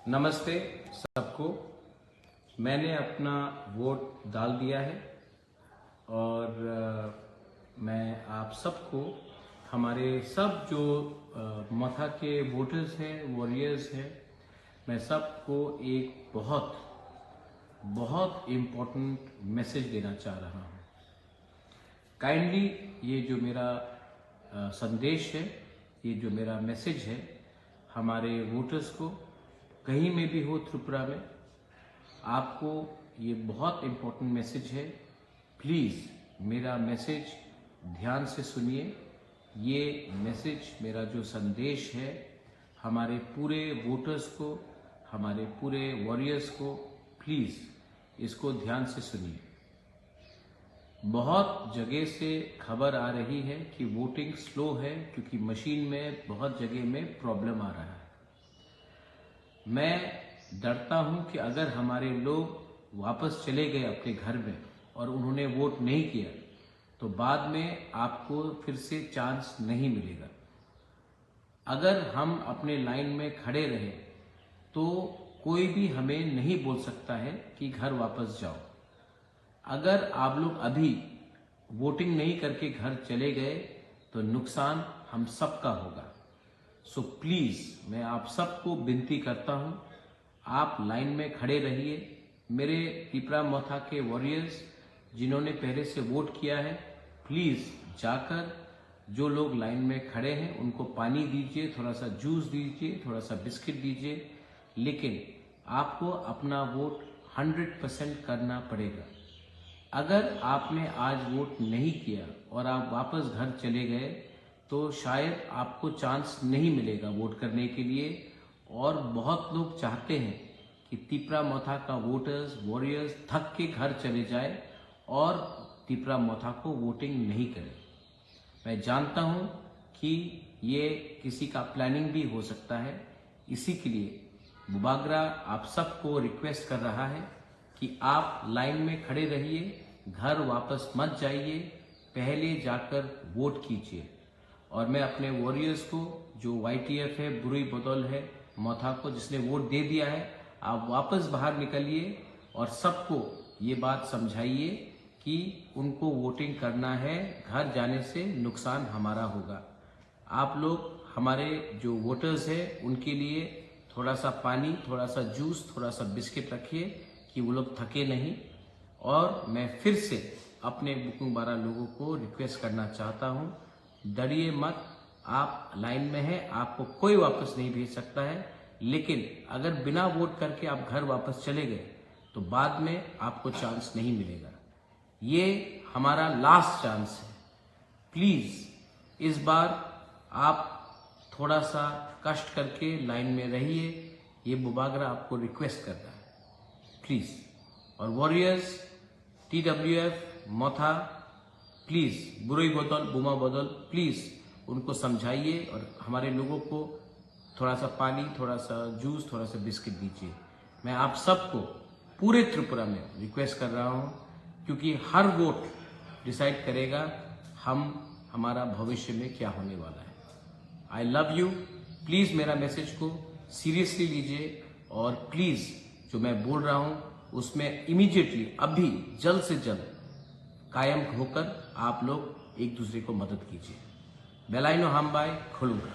नमस्ते सबको। मैंने अपना वोट डाल दिया है और मैं आप सबको, हमारे सब जो मथा के वोटर्स हैं, वॉरियर्स हैं, मैं सबको एक बहुत बहुत इम्पोर्टेंट मैसेज देना चाह रहा हूँ। काइंडली ये जो मेरा संदेश है, ये जो मेरा मैसेज है हमारे वोटर्स को, कहीं में भी हो त्रिपुरा में, आपको ये बहुत इम्पोर्टेंट मैसेज है। प्लीज़ मेरा मैसेज ध्यान से सुनिए। ये मैसेज, मेरा जो संदेश है हमारे पूरे वोटर्स को, हमारे पूरे वॉरियर्स को, प्लीज़ इसको ध्यान से सुनिए। बहुत जगह से खबर आ रही है कि वोटिंग स्लो है क्योंकि मशीन में बहुत जगह में प्रॉब्लम आ रहा है। मैं डरता हूं कि अगर हमारे लोग वापस चले गए अपने घर में और उन्होंने वोट नहीं किया तो बाद में आपको फिर से चांस नहीं मिलेगा। अगर हम अपने लाइन में खड़े रहे तो कोई भी हमें नहीं बोल सकता है कि घर वापस जाओ। अगर आप लोग अभी वोटिंग नहीं करके घर चले गए तो नुकसान हम सबका होगा। सो प्लीज मैं आप सबको विनती करता हूं, आप लाइन में खड़े रहिए। मेरे त्रिपुरा मथा के वॉरियर्स जिन्होंने पहले से वोट किया है, प्लीज जाकर जो लोग लाइन में खड़े हैं उनको पानी दीजिए, थोड़ा सा जूस दीजिए, थोड़ा सा बिस्किट दीजिए, लेकिन आपको अपना वोट 100% करना पड़ेगा। अगर आपने आज वोट नहीं किया और आप वापस घर चले गए तो शायद आपको चांस नहीं मिलेगा वोट करने के लिए। और बहुत लोग चाहते हैं कि त्रिपुरा मथा का वोटर्स, वॉरियर्स थक के घर चले जाए और त्रिपुरा मथा को वोटिंग नहीं करें। मैं जानता हूं कि ये किसी का प्लानिंग भी हो सकता है। इसी के लिए बुबागरा आप सबको रिक्वेस्ट कर रहा है कि आप लाइन में खड़े रहिए, घर वापस मत जाइए, पहले जाकर वोट कीजिए। और मैं अपने वॉरियर्स को, जो YTF है, बुरुई बदौल है, मथा को जिसने वोट दे दिया है, आप वापस बाहर निकलिए और सबको ये बात समझाइए कि उनको वोटिंग करना है, घर जाने से नुकसान हमारा होगा। आप लोग हमारे जो वोटर्स हैं उनके लिए थोड़ा सा पानी, थोड़ा सा जूस, थोड़ा सा बिस्किट रखिए कि वो लोग थके नहीं। और मैं फिर से अपने बुकिंग 12 लोगों को रिक्वेस्ट करना चाहता हूं, डरिए मत। आप लाइन में हैं, आपको कोई वापस नहीं भेज सकता है, लेकिन अगर बिना वोट करके आप घर वापस चले गए तो बाद में आपको चांस नहीं मिलेगा। ये हमारा लास्ट चांस है। प्लीज इस बार आप थोड़ा सा कष्ट करके लाइन में रहिए, ये बुबागरा आपको रिक्वेस्ट कर रहा है, प्लीज। और वॉरियर्स, TWF, मथा, प्लीज, बुरुई बदौल, बुमा बदौल, प्लीज उनको समझाइए और हमारे लोगों को थोड़ा सा पानी, थोड़ा सा जूस, थोड़ा सा बिस्किट दीजिए। मैं आप सबको पूरे त्रिपुरा में रिक्वेस्ट कर रहा हूं, क्योंकि हर वोट डिसाइड करेगा हमारा भविष्य में क्या होने वाला है। I love you. प्लीज मेरा मैसेज को सीरियसली लीजिए और प्लीज जो मैं बोल रहा हूं उसमें इमीडिएटली, अभी जल्द से जल्द कायम होकर आप लोग एक दूसरे को मदद कीजिए। बेलाइनो हम बाय खुलूंगा।